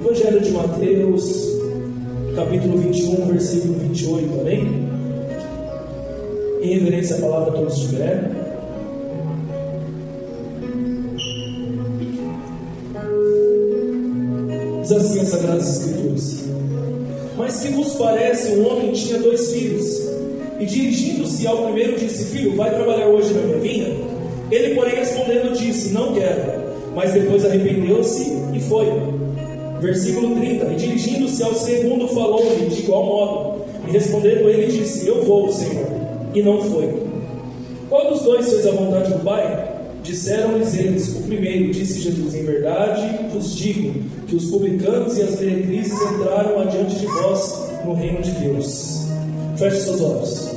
Evangelho de Mateus, capítulo 21, versículo 28, amém? Em reverência à palavra, todos tiveram. Diz assim as Sagradas Escrituras: Mas que vos parece, um homem tinha 2 filhos, e dirigindo-se ao primeiro disse: Filho, vai trabalhar hoje na minha vinha? Ele, porém, respondendo, disse: Não quero. Mas depois arrependeu-se e foi. Versículo 30: E dirigindo-se ao segundo falou-lhe de igual modo, e respondendo ele disse: Eu vou, Senhor. E não foi. Qual dos 2 fez a vontade do Pai? Disseram-lhes eles: O primeiro. Disse Jesus: Em verdade vos digo que os publicanos e as meretrizes entraram adiante de vós no reino de Deus. Feche seus olhos.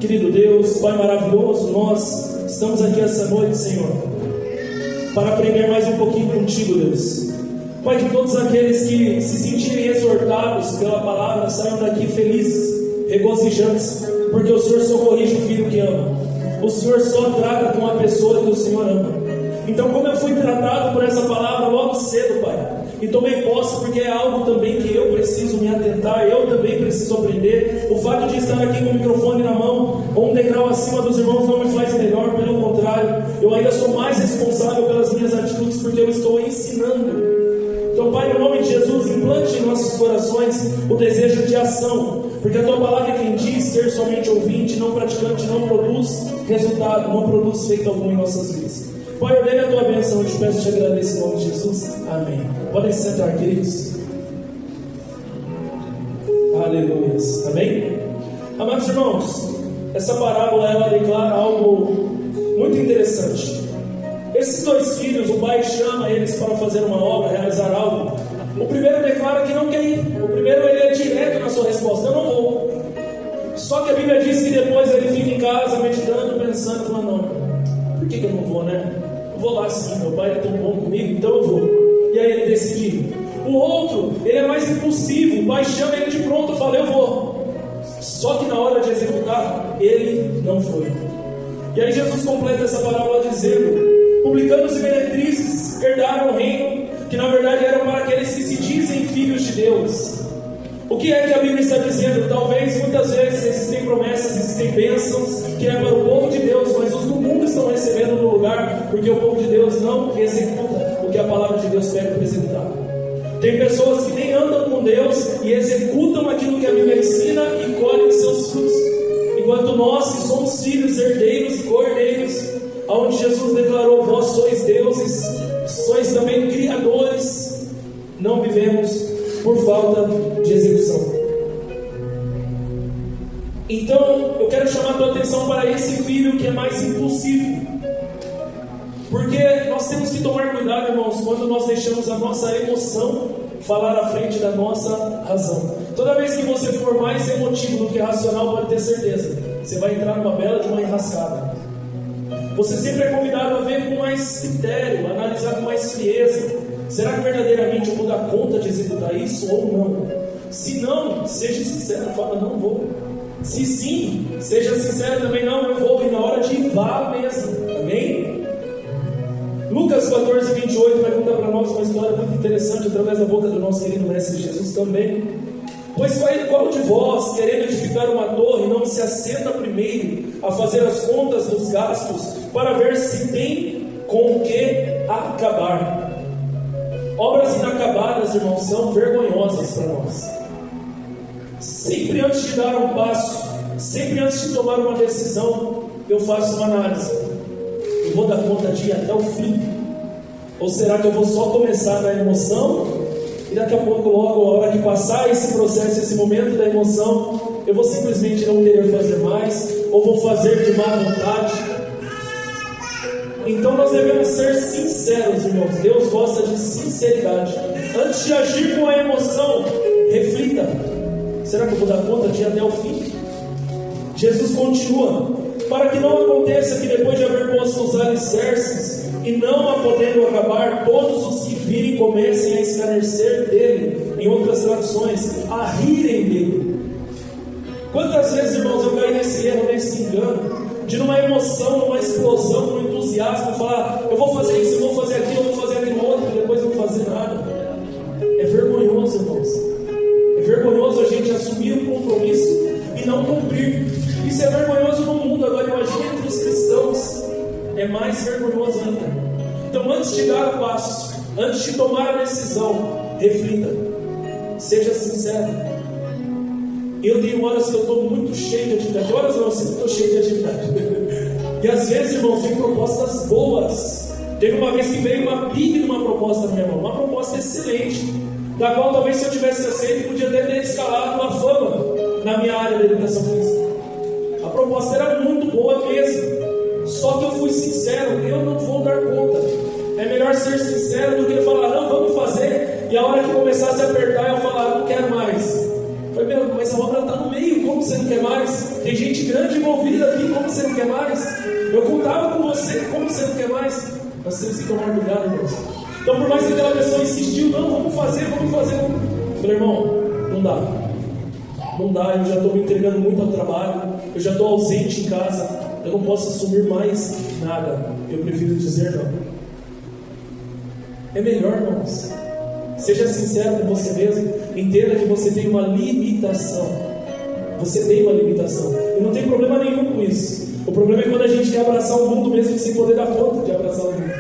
Querido Deus, Pai maravilhoso, nós estamos aqui essa noite, Senhor, para aprender mais um pouquinho contigo, Deus. Pai, que todos aqueles que se sentirem exortados pela palavra saiam daqui felizes, regozijantes, porque o Senhor só corrige o filho que ama. O Senhor só trata com a pessoa que o Senhor ama. Então, como eu fui tratado por essa palavra logo cedo, Pai, e tomei posse, porque é algo também que eu preciso me atentar, eu também preciso aprender. O fato de estar aqui com o microfone na mão, ou um degrau acima dos irmãos, não me faz melhor, pelo contrário, eu ainda sou mais responsável pelas minhas atitudes, porque eu estou ensinando. Então, Pai, no nome de Jesus, implante em nossos corações o desejo de ação, porque a Tua palavra é quem diz: ser somente ouvinte, não praticante, não produz resultado, não produz feito algum em nossas vidas. Pai, ordene a Tua bênção, eu te peço e te agradeço em nome de Jesus, amém. Podem se sentar, queridos. Aleluia, amém? Amados irmãos, essa parábola ela declara algo muito interessante. Esses 2 filhos, o pai chama eles para fazer uma obra, realizar algo. O primeiro declara que não quer ir. O primeiro, ele é direto na sua resposta: eu não vou. Só que a Bíblia diz que depois ele fica em casa meditando, pensando, falando: não, por que eu não vou, né? Eu vou lá sim, meu pai é tão bom comigo, então eu vou. E aí ele decidiu. O outro, ele é mais impulsivo. O pai chama ele de pronto e fala: eu vou. Só que na hora de executar, ele não foi. E aí Jesus completa essa parábola dizendo: publicanos e meretrizes herdaram o reino, que na verdade era para aqueles que se dizem filhos de Deus. O que é que a Bíblia está dizendo? Talvez muitas vezes existem promessas, existem bênçãos que é para o povo de Deus, mas os do mundo estão recebendo no lugar, porque o povo de Deus não executa o que a palavra de Deus pede para executar. Tem pessoas que nem andam com Deus e executam aquilo que a Bíblia ensina e colhem seus frutos, enquanto nós que somos filhos, herdeiros e cordeiros, onde Jesus declarou: vós sois deuses, sois também criadores, não vivemos por falta de execução. Então eu quero chamar a tua atenção para esse filho que é mais impulsivo, porque nós temos que tomar cuidado, irmãos, quando nós deixamos a nossa emoção falar à frente da nossa razão. Toda vez que você for mais emotivo do que racional, pode ter certeza, você vai entrar numa bela de uma enrascada. Você sempre é convidado a ver com mais critério, a analisar com mais frieza. Será que verdadeiramente eu vou dar conta de executar isso ou não? Se não, seja sincero, fala: não vou. Se sim, seja sincero também: não, eu vou. E na hora de ir, vá mesmo. Amém? Lucas 14, 28 vai contar para nós uma história muito interessante, através da boca do nosso querido Mestre Jesus também. Pois qual de vós, querendo edificar uma torre, não se assenta primeiro a fazer as contas dos gastos, para ver se tem com o que acabar? Obras inacabadas, irmãos, são vergonhosas para nós. Sempre antes de dar um passo, sempre antes de tomar uma decisão, eu faço uma análise: eu vou dar conta de ir até o fim? Ou será que eu vou só começar na emoção, e daqui a pouco, logo, a hora que passar esse processo, esse momento da emoção, eu vou simplesmente não querer fazer mais, ou vou fazer de má vontade? Então nós devemos ser sinceros, irmãos. Deus gosta de sinceridade. Antes de agir com a emoção, reflita: será que eu vou dar conta de ir até o fim? Jesus continua: para que não aconteça que depois de haver posto os alicerces, e não a podendo acabar, todos os que virem comecem a escarnecer dele. Em outras traduções, a rirem dele. Quantas vezes, irmãos, eu caí nesse erro, nesse engano, de numa emoção, numa explosão, num entusiasmo, falar: eu vou fazer isso, eu vou fazer aquilo, eu vou fazer aquilo outro, e depois não fazer nada. Antes de tomar a decisão, reflita, seja sincero. Eu tenho horas que eu estou muito cheio de atividade. Horas não, eu sempre estou cheio de atividade. E às vezes, irmãos, vem propostas boas. Teve uma vez que veio uma big de uma proposta na minha mão, uma proposta excelente, da qual talvez se eu tivesse aceito, podia até ter escalado uma fama na minha área da educação física. A proposta era muito boa mesmo. Só que eu fui sincero, eu não vou dar conta. É melhor ser sincero do que falar, não, vamos fazer, e a hora que começasse a apertar, eu falar, não quero mais. Eu falei, meu, mas a obra está no meio, como você não quer mais? Tem gente grande envolvida aqui, como você não quer mais? Eu contava com você, como você não quer mais? Nós temos que tomar cuidado, irmãos. Então, por mais que aquela pessoa insistiu, não, vamos fazer. Eu falei, irmão, não dá. Não dá, eu já estou me entregando muito ao trabalho, eu já estou ausente em casa, eu não posso assumir mais nada. Eu prefiro dizer não. É melhor, irmãos. Seja sincero com você mesmo. Entenda que você tem uma limitação. Você tem uma limitação. E não tem problema nenhum com isso. O problema é quando a gente quer abraçar o mundo mesmo sem poder dar conta de abraçar o mundo.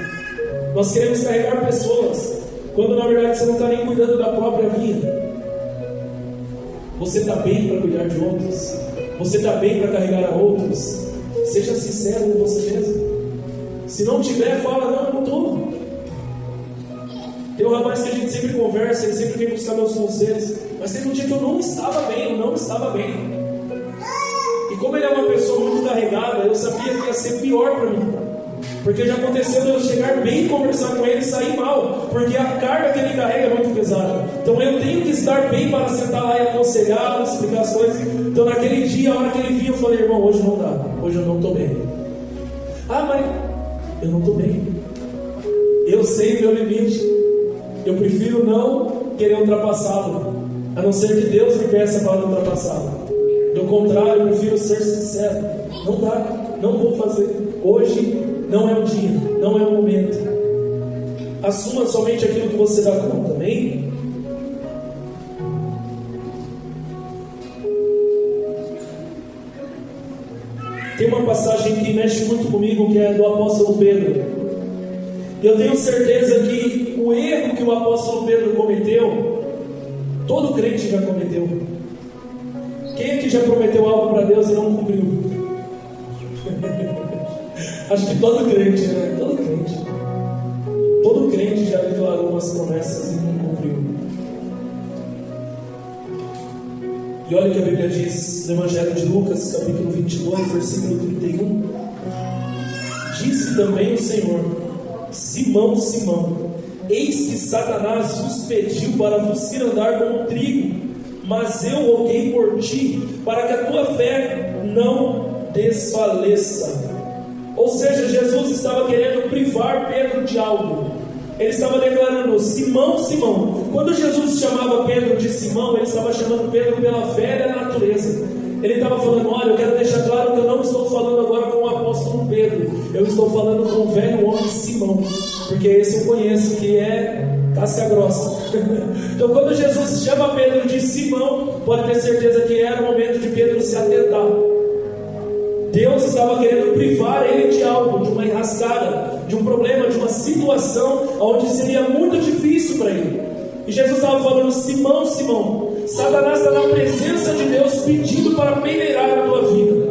Nós queremos carregar pessoas, quando na verdade você não está nem cuidando da própria vida. Você está bem para cuidar de outros? Você está bem para carregar a outros? Seja sincero com você mesmo. Se não tiver, fala, não, eu não estou. Tem um rapaz que a gente sempre conversa, ele sempre vem buscar meus conselhos, mas teve um dia que eu não estava bem. E como ele é uma pessoa muito carregada, eu sabia que ia ser pior para mim. Porque já aconteceu de eu chegar bem, conversar com ele e sair mal, porque a carga que ele carrega é muito pesada. Então eu tenho que estar bem para sentar lá e aconselhá-lo, explicar as coisas. Então naquele dia, a hora que ele vinha, eu falei, irmão, hoje não dá, hoje eu não estou bem. Ah, mas eu não estou bem. Eu sei o meu limite. Eu prefiro não querer ultrapassá-lo, a não ser que Deus me peça para ultrapassá-lo. Do contrário, eu prefiro ser sincero. Não dá, não vou fazer. Hoje não é o dia, não é o momento. Assuma somente aquilo que você dá conta, amém? Tem uma passagem que mexe muito comigo, que é do apóstolo Pedro. Eu tenho certeza que o erro que o apóstolo Pedro cometeu, todo crente já cometeu. Quem é que já prometeu algo para Deus e não cumpriu? Acho que todo crente, né? Todo crente já declarou umas promessas e não cumpriu. E olha o que a Bíblia diz no Evangelho de Lucas, capítulo 22, versículo 31. Disse também o Senhor: Simão, Simão, eis que Satanás vos pediu para vos ir andar como trigo, mas eu roguei por ti, para que a tua fé não desfaleça. Ou seja, Jesus estava querendo privar Pedro de algo. Ele estava declarando: Simão, Simão. Quando Jesus chamava Pedro de Simão, ele estava chamando Pedro pela velha natureza. Ele estava falando: olha, eu quero deixar claro que eu não estou falando agora com o apóstolo Pedro, eu estou falando com o velho homem Simão, porque esse eu conheço, que é casca grossa. Então quando Jesus chama Pedro de Simão, pode ter certeza que era o momento de Pedro se atentar. Deus estava querendo privar ele de algo, de uma enrascada, de um problema, de uma situação onde seria muito difícil para ele. E Jesus estava falando: Simão, Simão, Satanás está na presença de Deus pedindo para peneirar a tua vida.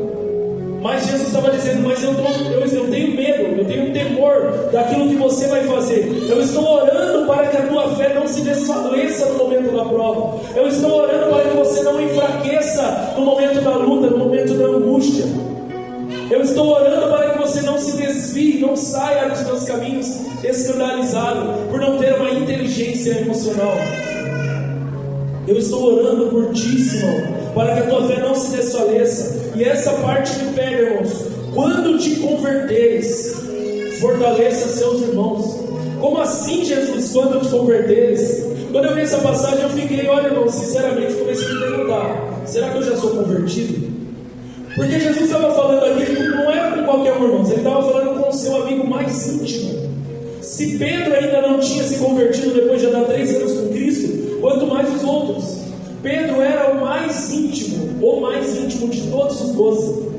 Mas Jesus estava dizendo: mas eu tenho medo, eu tenho temor daquilo que você vai fazer. Eu estou orando para que a tua fé não se desfaleça no momento da prova. Eu estou orando para que você não enfraqueça no momento da luta, no momento da angústia. Eu estou orando para que você não se desvie, não saia dos meus caminhos escandalizado por não ter uma inteligência emocional. Eu estou orando por ti, Simão, para que a tua fé não se desfaleça. E essa parte me pega, irmãos. Quando te converteres, fortaleça seus irmãos. Como assim, Jesus, quando te converteres? Quando eu vi essa passagem, eu fiquei, olha, irmão, sinceramente, comecei a me perguntar: será que eu já sou convertido? Porque Jesus estava falando aqui, não era com qualquer um, irmãos, ele estava falando com o seu amigo mais íntimo. Se Pedro ainda não tinha se convertido depois de andar 3 anos com Cristo, quanto mais os outros. Pedro era o mais íntimo de todos os 12.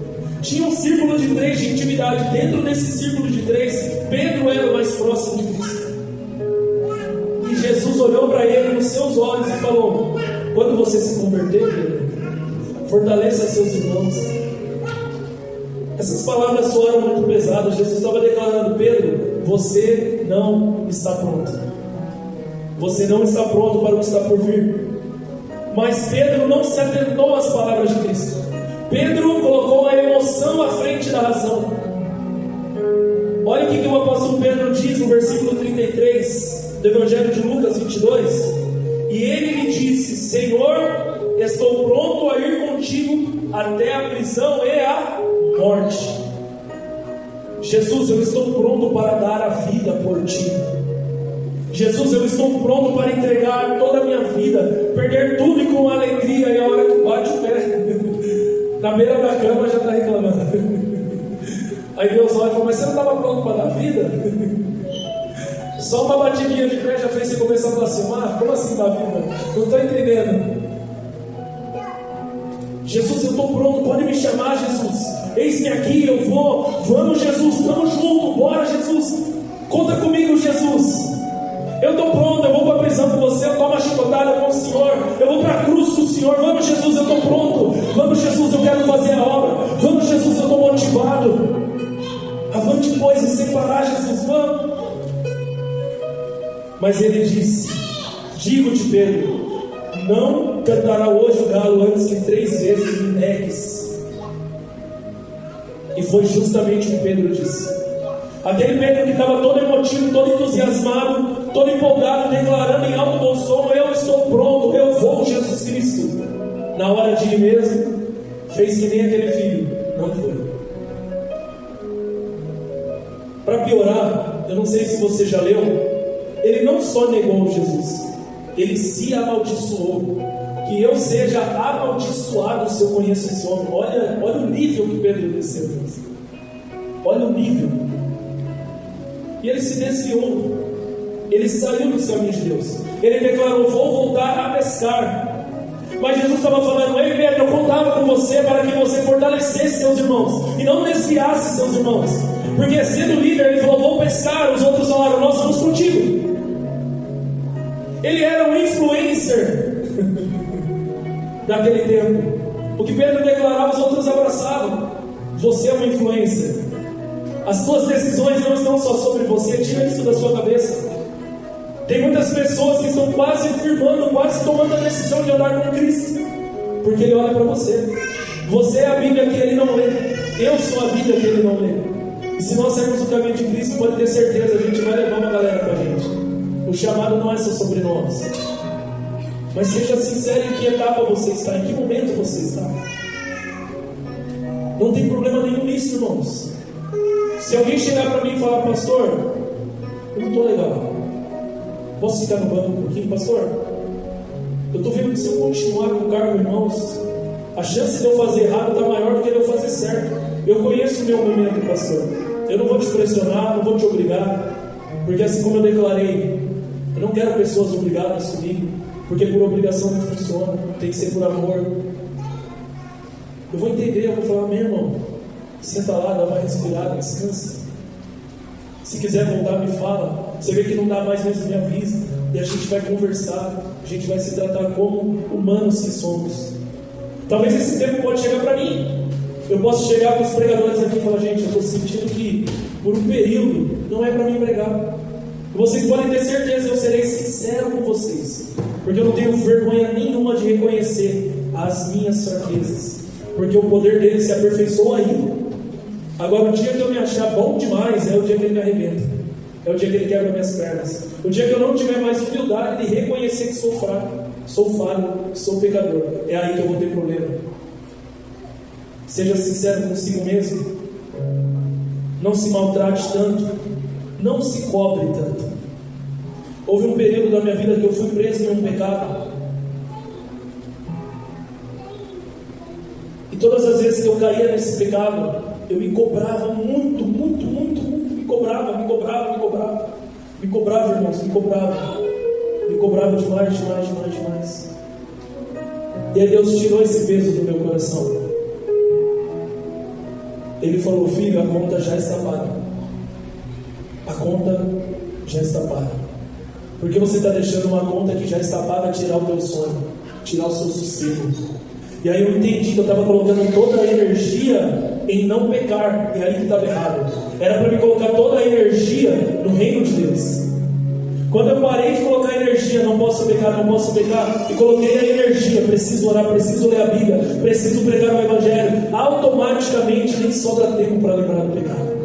Tinha um círculo de 3 de intimidade. Dentro desse círculo de 3, Pedro era o mais próximo de Cristo. E Jesus olhou para ele nos seus olhos e falou: quando você se converter, Pedro, fortaleça seus irmãos. Essas palavras soaram muito pesadas. Jesus estava declarando: Pedro, você não está pronto. Você não está pronto para o que está por vir. Mas Pedro não se atentou às palavras de Cristo. Pedro colocou a emoção à frente da razão. Olha o que o apóstolo Pedro diz no versículo 33 do Evangelho de Lucas 22. E ele me disse: Senhor, estou pronto a ir contigo até a prisão e a morte. Jesus, eu estou pronto para dar a vida por ti. Jesus, eu estou pronto para entregar toda a minha vida, perder tudo e com alegria. E a hora que bate o pé na beira da cama já está reclamando. Aí Deus olha e fala: mas você não estava pronto para dar vida? Só uma batidinha de pé já fez você começar a blasfemar? Como assim dar vida? Não estou entendendo. Jesus, eu estou pronto, pode me chamar, Jesus. Eis-me aqui, eu vou. Vamos, Jesus, vamos junto. Bora, Jesus. Conta comigo, Jesus. Eu estou pronto, eu vou para a prisão com você, eu tomo a chicotada com o Senhor, eu vou para a cruz com o Senhor. Vamos, Jesus, eu estou pronto. Vamos, Jesus, eu quero fazer a obra. Vamos, Jesus, eu estou motivado. Avante, pois, e sem parar, Jesus, vamos. Mas ele disse: digo-te, Pedro, não cantará hoje o galo antes que 3 vezes me negues. E foi justamente o que Pedro disse. Aquele Pedro que estava todo emotivo, todo entusiasmado, todo empolgado, declarando em alto bom som: eu estou pronto, eu vou, Jesus Cristo. Na hora de ir mesmo, fez que nem aquele filho, não foi. Para piorar, eu não sei se você já leu, ele não só negou Jesus, ele se amaldiçoou. Que eu seja amaldiçoado se eu conheço esse homem. Olha o nível que Pedro desceu. Olha o nível. E ele se desviou. Ele saiu dos caminhos de Deus. Ele declarou: vou voltar a pescar. Mas Jesus estava falando: ei Pedro, eu contava com você para que você fortalecesse seus irmãos e não desviasse seus irmãos. Porque sendo líder, ele falou: vou pescar. Os outros falaram: nós vamos contigo. Ele era um influencer daquele tempo. O que Pedro declarava, os outros abraçavam. Você é um influencer. As suas decisões não estão só sobre você. Tira isso da sua cabeça. Tem muitas pessoas que estão quase firmando, quase tomando a decisão de andar com Cristo, porque Ele olha para você. Você é a Bíblia que Ele não lê. Eu sou a Bíblia que Ele não lê. E se nós sairmos do caminho de Cristo, pode ter certeza, a gente vai levar uma galera para a gente. O chamado não é só sobre nós. Mas seja sincero em que etapa você está, em que momento você está. Não tem problema nenhum nisso, irmãos. Se alguém chegar para mim e falar: pastor, eu não estou legal, posso ficar no banco um pouquinho, pastor? Eu estou vendo que se eu continuar com o cargo, irmãos, a chance de eu fazer errado está maior do que de eu fazer certo. Eu conheço o meu momento, pastor. Eu não vou te pressionar, não vou te obrigar, porque assim como eu declarei, eu não quero pessoas obrigadas comigo, porque por obrigação não funciona, tem que ser por amor. Eu vou entender, eu vou falar: meu irmão, senta lá, dá uma respirada, descansa. Se quiser voltar, me fala. Você vê que não dá mais, mesmo me avisa. E a gente vai conversar. A gente vai se tratar como humanos que somos. Talvez esse tempo pode chegar para mim. Eu posso chegar com os pregadores aqui e falar: gente, eu estou sentindo que por um período não é para mim pregar. E vocês podem ter certeza, eu serei sincero com vocês, porque eu não tenho vergonha nenhuma de reconhecer as minhas fraquezas, porque o poder dele se aperfeiçoa aí. Agora, o dia que eu me achar bom demais é o dia que ele me arrebenta. É o dia que ele quebra minhas pernas. O dia que eu não tiver mais humildade de reconhecer que sou fraco, sou falho, sou pecador, é aí que eu vou ter problema. Seja sincero consigo mesmo. Não se maltrate tanto. Não se cobre tanto. Houve um período da minha vida que eu fui preso em um pecado. E todas as vezes que eu caía nesse pecado, eu me cobrava muito. Me cobrava, irmãos, me cobrava demais. E aí Deus tirou esse peso do meu coração. Ele falou: filho, a conta já está paga. Porque você está deixando uma conta que já está paga tirar o teu sonho, tirar o seu sossego. E aí eu entendi que eu estava colocando toda a energia em não pecar, e aí que estava errado. Era para me colocar toda a energia no reino de Deus. Quando eu parei de colocar energia, não posso pecar, e coloquei a energia, preciso orar, preciso ler a Bíblia, preciso pregar o Evangelho, automaticamente nem sobra tempo para lembrar do pecado.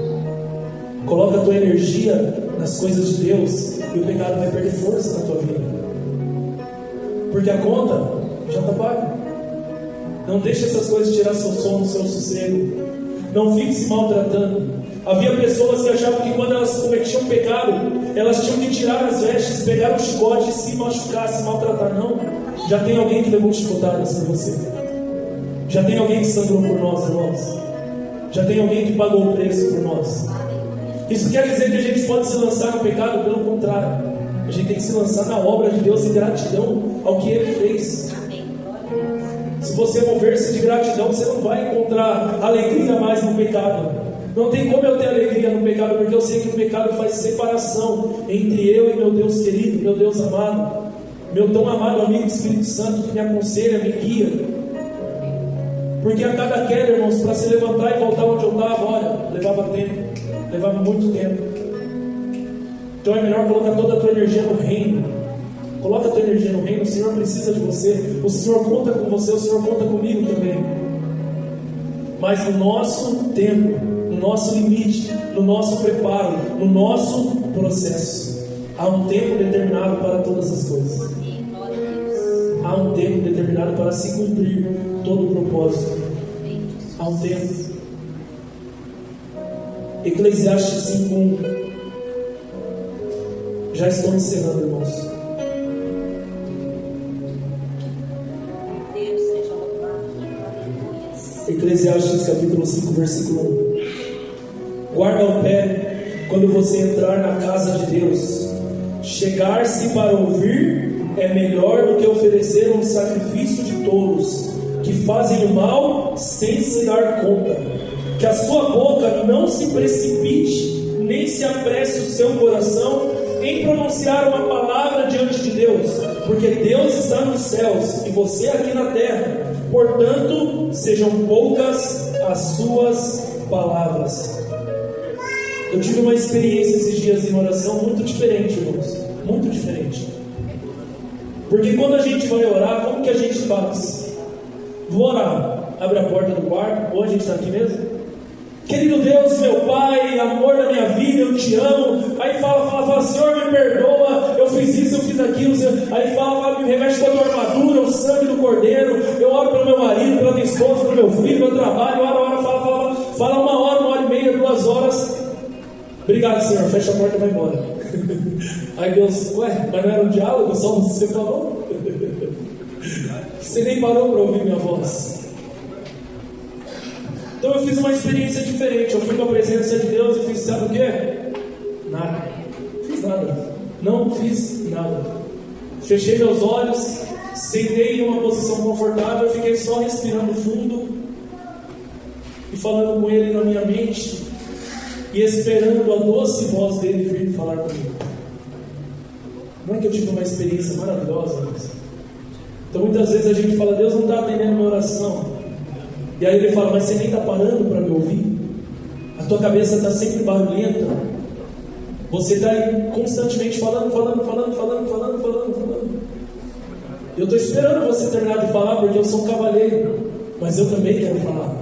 Coloca a tua energia nas coisas de Deus e o pecado vai perder força na tua vida. Porque a conta já está paga. Não deixe essas coisas tirar seu sono, seu sossego. Não fique se maltratando. Havia pessoas que achavam que quando elas cometiam pecado, elas tinham que tirar as vestes, pegar o chicote e se machucar, se maltratar. Não. Já tem alguém que levou chicotadas por você. Já tem alguém que sangrou por nós, irmãos. Já tem alguém que pagou o preço por nós. Isso quer dizer que a gente pode se lançar no pecado? Pelo contrário, a gente tem que se lançar na obra de Deus em gratidão ao que Ele fez. Se você mover-se de gratidão, você não vai encontrar alegria mais no pecado. Não tem como eu ter alegria no pecado, porque eu sei que o pecado faz separação entre eu e meu Deus querido, meu Deus amado, meu tão amado amigo Espírito Santo, que me aconselha, me guia. Porque a cada queda, irmãos, para se levantar e voltar onde eu estava, olha, levava tempo, levava muito tempo. Então é melhor colocar toda a tua energia no reino. Coloca a tua energia no reino. O Senhor precisa de você, o Senhor conta com você, o Senhor conta comigo também. Mas no nosso tempo, no nosso limite, no nosso preparo, no nosso processo, há um tempo determinado para todas as coisas. Há um tempo determinado para se cumprir todo o propósito. Há um tempo. Eclesiastes 5:1. Já estou encerrando, irmãos. Eclesiastes capítulo 5, versículo 1. Guarda o pé quando você entrar na casa de Deus. Chegar-se para ouvir é melhor do que oferecer um sacrifício de tolos, que fazem o mal sem se dar conta. Que a sua boca não se precipite, nem se apresse o seu coração em pronunciar uma palavra diante de Deus, porque Deus está nos céus e você aqui na terra. Portanto, sejam poucas as suas palavras. Eu tive uma experiência esses dias em oração muito diferente, irmãos. Muito diferente. Porque quando a gente vai orar, como que a gente faz? Vou orar. Abre a porta do quarto, ou a gente está aqui mesmo? Querido Deus, meu Pai, amor da minha vida, eu te amo. Aí fala, Senhor, me perdoa, eu fiz isso, eu fiz aquilo. Aí fala, me reveste com a tua armadura, o sangue do cordeiro. Eu oro pelo meu marido, pela minha esposa, pelo meu filho, pelo meu trabalho. Ora, fala 1 hora e meia, 2 horas. Obrigado, Senhor, fecha a porta e vai embora. Aí Deus, ué, mas não era um diálogo, só você falou? Você nem parou para ouvir minha voz. Então eu fiz uma experiência diferente. Eu fui com a presença de Deus e fiz, sabe o que? Nada. Fiz nada. Não fiz nada. Fechei meus olhos, sentei em uma posição confortável, fiquei só respirando fundo e falando com Ele na minha mente e esperando a doce voz dele vir falar comigo. Não é que eu tive uma experiência maravilhosa, mas... Então muitas vezes a gente fala, Deus não está atendendo a minha oração. E aí Ele fala, mas você nem está parando para me ouvir? A tua cabeça está sempre barulhenta. Você está constantemente falando. Eu estou esperando você terminar de falar, porque eu sou um cavalheiro. Mas eu também quero falar.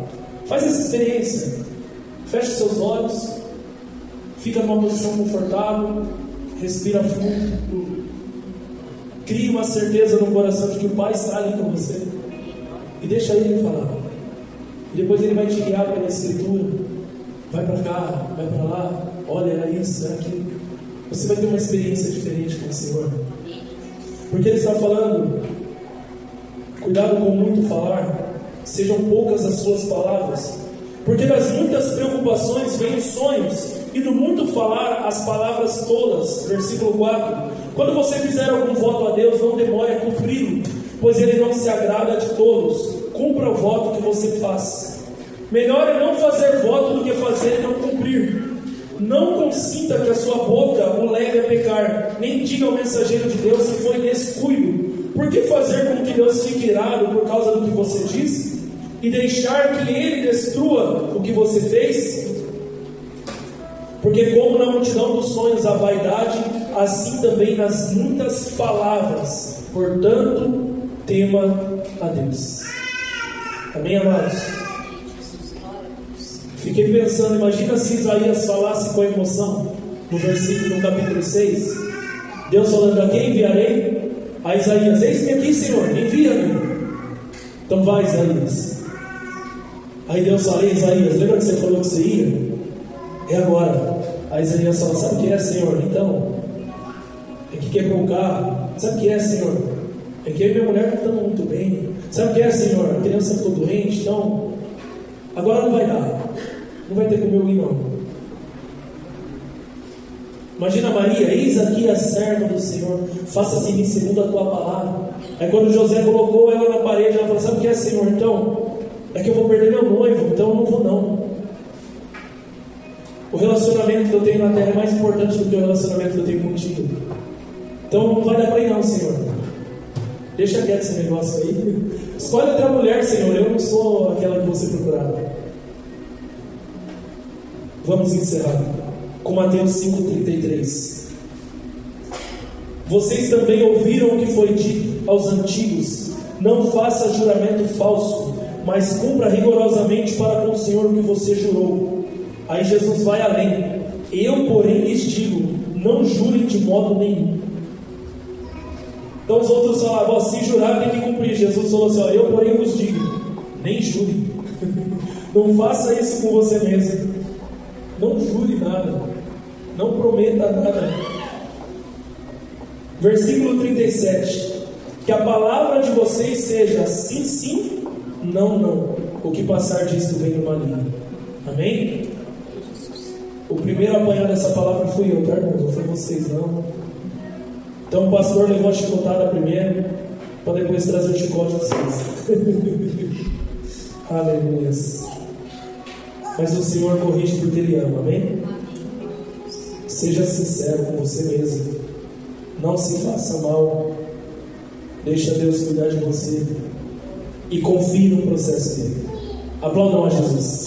Faz essa experiência. Feche seus olhos. Fica numa posição confortável. Respira fundo. Crie uma certeza no coração de que o Pai está ali com você. E deixa Ele falar. E depois Ele vai te guiar pela Escritura. Vai para cá, vai para lá. Olha, era isso, era aquilo. Você vai ter uma experiência diferente com o Senhor. Porque Ele está falando, cuidado com muito falar, sejam poucas as suas palavras. Porque das muitas preocupações vêm os sonhos, e do muito falar as palavras tolas. Versículo 4. Quando você fizer algum voto a Deus, não demore a cumpri-lo, pois Ele não se agrada de tolos. Cumpra o voto que você faz. Melhor é não fazer voto do que fazer e não cumprir. Não consinta que a sua boca o leve a pecar, nem diga ao mensageiro de Deus que foi descuido. Por que fazer com que Deus fique irado por causa do que você disse? E deixar que Ele destrua o que você fez? Porque como na multidão dos sonhos há vaidade, assim também nas muitas palavras. Portanto, tema a Deus. Amém, amados? Fiquei pensando, imagina se Isaías falasse com emoção, no capítulo 6, Deus falando: a quem enviarei? A Isaías: eis-me aqui, Senhor, envia-me. Então vai, Isaías. Aí Deus fala: Isaías, lembra que você falou que você ia? É agora. Aí Isaías fala: sabe o que é, Senhor? Então, é que quebrou o carro. Sabe o que é, Senhor? É que eu e minha mulher não estamos muito bem. Sabe o que é, Senhor? A criança ficou doente, então agora não vai dar. Não vai ter como eu ir, não. Imagina Maria: eis aqui a serva do Senhor, faça-se em mim segundo a tua palavra. Aí quando José colocou ela na parede, ela falou: sabe o que é, Senhor? Então, é que eu vou perder meu noivo, então eu não vou, não. O relacionamento que eu tenho na terra é mais importante do que o relacionamento que eu tenho contigo. Então não vai dar para ir, não, Senhor. Deixa quieto esse negócio aí. Escolhe outra mulher, Senhor. Eu não sou aquela que você procurava. Vamos encerrar com Mateus 5,33. Vocês também ouviram o que foi dito aos antigos: não faça juramento falso, mas cumpra rigorosamente para com o Senhor o que você jurou. Aí Jesus vai além: eu, porém, lhes digo, não jurem de modo nenhum. Então os outros falavam: se jurar tem que cumprir. Jesus falou assim: eu, porém, vos digo, nem jure. Não faça isso com você mesmo. Não jure nada, não prometa nada. Versículo 37: que a palavra de vocês seja sim, sim, não, não. O que passar disto vem do maligno. Amém? O primeiro a apanhar dessa palavra fui eu, tá, irmãos? Não foi vocês, não. Então o pastor levou a chicotada primeiro, para depois trazer o chicote de vocês. Aleluia. Mas o Senhor corrige porque Ele ama, amém? Seja sincero com você mesmo. Não se faça mal. Deixa Deus cuidar de você. E confie no processo dele. Aplaudam a Jesus.